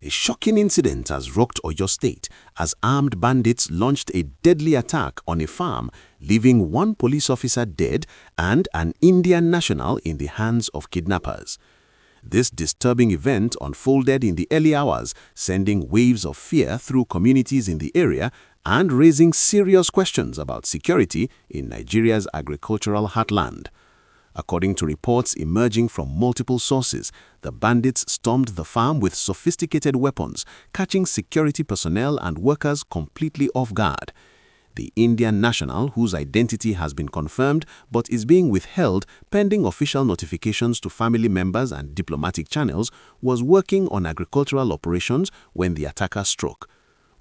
A shocking incident has rocked Oyo State as armed bandits launched a deadly attack on a farm, leaving one police officer dead and an Indian national in the hands of kidnappers. This disturbing event unfolded in the early hours, sending waves of fear through communities in the area and raising serious questions about security in Nigeria's agricultural heartland. According to reports emerging from multiple sources, the bandits stormed the farm with sophisticated weapons, catching security personnel and workers completely off guard. The Indian national, whose identity has been confirmed but is being withheld pending official notifications to family members and diplomatic channels, was working on agricultural operations when the attacker struck.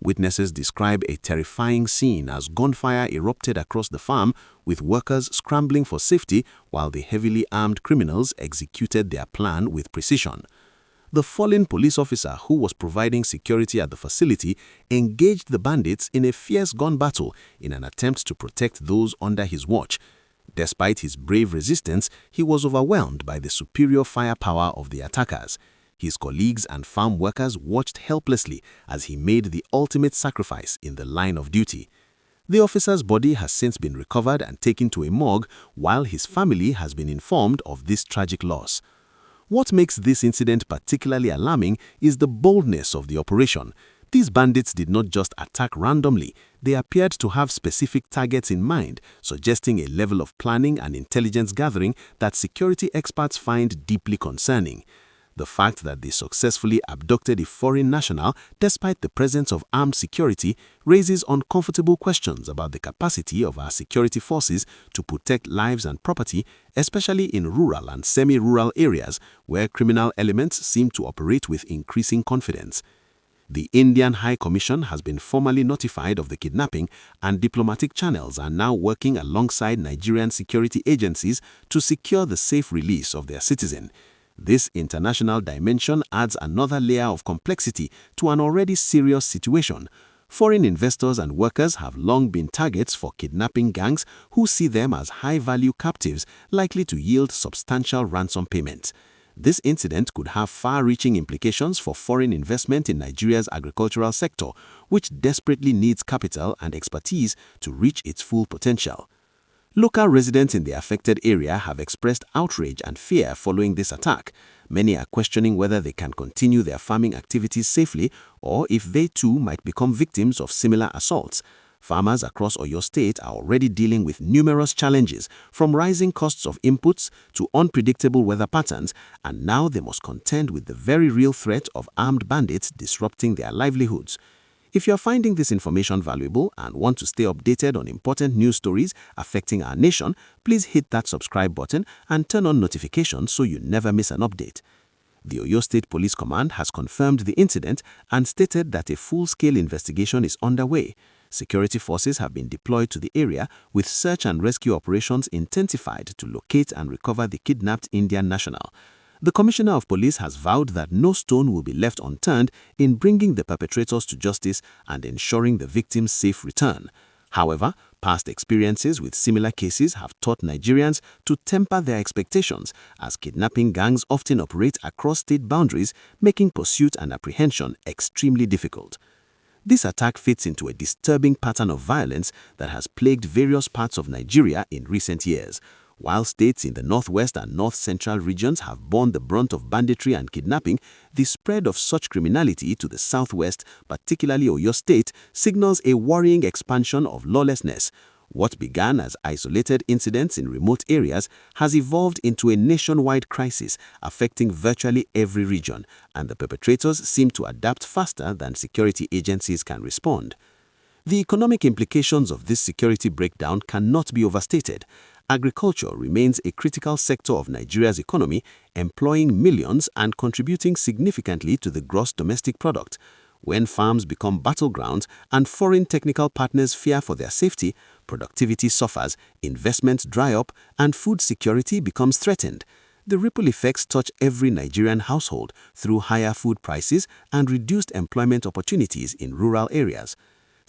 Witnesses describe a terrifying scene as gunfire erupted across the farm, with workers scrambling for safety while the heavily armed criminals executed their plan with precision. The fallen police officer who was providing security at the facility engaged the bandits in a fierce gun battle in an attempt to protect those under his watch. Despite his brave resistance, he was overwhelmed by the superior firepower of the attackers. His colleagues and farm workers watched helplessly as he made the ultimate sacrifice in the line of duty. The officer's body has since been recovered and taken to a morgue, while his family has been informed of this tragic loss. What makes this incident particularly alarming is the boldness of the operation. These bandits did not just attack randomly, they appeared to have specific targets in mind, suggesting a level of planning and intelligence gathering that security experts find deeply concerning. The fact that they successfully abducted a foreign national despite the presence of armed security raises uncomfortable questions about the capacity of our security forces to protect lives and property, especially in rural and semi-rural areas where criminal elements seem to operate with increasing confidence. The Indian High Commission has been formally notified of the kidnapping, and diplomatic channels are now working alongside Nigerian security agencies to secure the safe release of their citizen. This international dimension adds another layer of complexity to an already serious situation. Foreign investors and workers have long been targets for kidnapping gangs who see them as high-value captives likely to yield substantial ransom payments. This incident could have far-reaching implications for foreign investment in Nigeria's agricultural sector, which desperately needs capital and expertise to reach its full potential. Local residents in the affected area have expressed outrage and fear following this attack. Many are questioning whether they can continue their farming activities safely or if they too might become victims of similar assaults. Farmers across Oyo State are already dealing with numerous challenges, from rising costs of inputs to unpredictable weather patterns, and now they must contend with the very real threat of armed bandits disrupting their livelihoods. If you're finding this information valuable and want to stay updated on important news stories affecting our nation, please hit that subscribe button and turn on notifications so you never miss an update. The Oyo State Police Command has confirmed the incident and stated that a full-scale investigation is underway. Security forces have been deployed to the area, with search and rescue operations intensified to locate and recover the kidnapped Indian national. The Commissioner of Police has vowed that no stone will be left unturned in bringing the perpetrators to justice and ensuring the victims' safe return. However, past experiences with similar cases have taught Nigerians to temper their expectations, as kidnapping gangs often operate across state boundaries, making pursuit and apprehension extremely difficult. This attack fits into a disturbing pattern of violence that has plagued various parts of Nigeria in recent years. While states in the northwest and north-central regions have borne the brunt of banditry and kidnapping, the spread of such criminality to the southwest, particularly Oyo State, signals a worrying expansion of lawlessness. What began as isolated incidents in remote areas has evolved into a nationwide crisis affecting virtually every region, and the perpetrators seem to adapt faster than security agencies can respond. The economic implications of this security breakdown cannot be overstated. Agriculture remains a critical sector of Nigeria's economy, employing millions and contributing significantly to the gross domestic product. When farms become battlegrounds and foreign technical partners fear for their safety, productivity suffers, investments dry up, and food security becomes threatened. The ripple effects touch every Nigerian household through higher food prices and reduced employment opportunities in rural areas.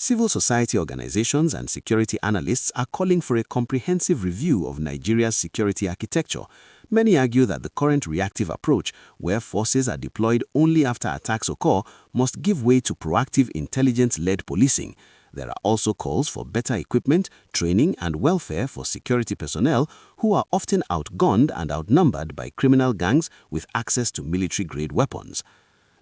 Civil society organizations and security analysts are calling for a comprehensive review of Nigeria's security architecture. Many argue that the current reactive approach, where forces are deployed only after attacks occur, must give way to proactive intelligence-led policing. There are also calls for better equipment, training, and welfare for security personnel who are often outgunned and outnumbered by criminal gangs with access to military-grade weapons.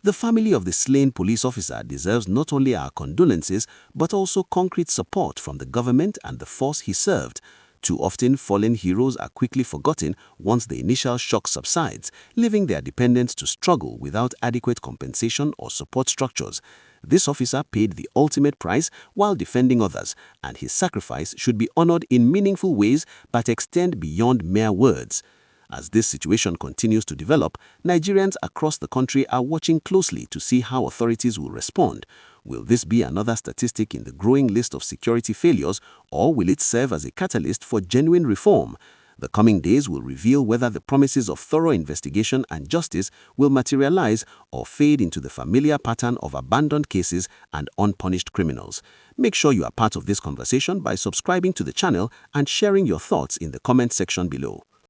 The family of the slain police officer deserves not only our condolences but also concrete support from the government and the force he served. Too often, fallen heroes are quickly forgotten once the initial shock subsides, leaving their dependents to struggle without adequate compensation or support structures. This officer paid the ultimate price while defending others, and his sacrifice should be honored in meaningful ways but extend beyond mere words. As this situation continues to develop, Nigerians across the country are watching closely to see how authorities will respond. Will this be another statistic in the growing list of security failures, or will it serve as a catalyst for genuine reform? The coming days will reveal whether the promises of thorough investigation and justice will materialize or fade into the familiar pattern of abandoned cases and unpunished criminals. Make sure you are part of this conversation by subscribing to the channel and sharing your thoughts in the comment section below.